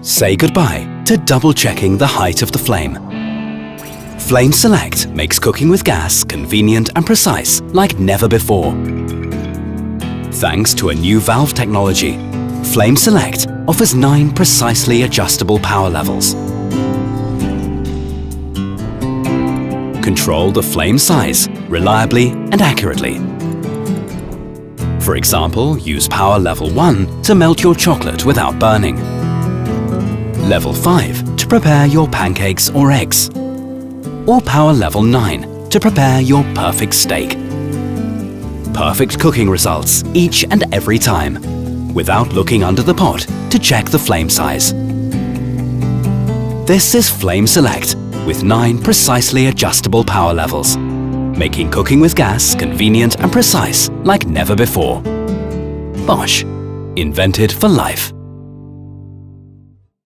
Say goodbye to double-checking the height of the flame. FlameSelect makes cooking with gas convenient and precise like never before. Thanks to a new valve technology, FlameSelect offers 9 precisely adjustable power levels. Control the flame size reliably and accurately. For example, use power level 1 to melt your chocolate without burning. Level 5 to prepare your pancakes or eggs. Or power level 9 to prepare your perfect steak. Perfect cooking results each and every time, without looking under the pot to check the flame size. This is FlameSelect with 9 precisely adjustable power levels, making cooking with gas convenient and precise like never before. Bosch, invented for life.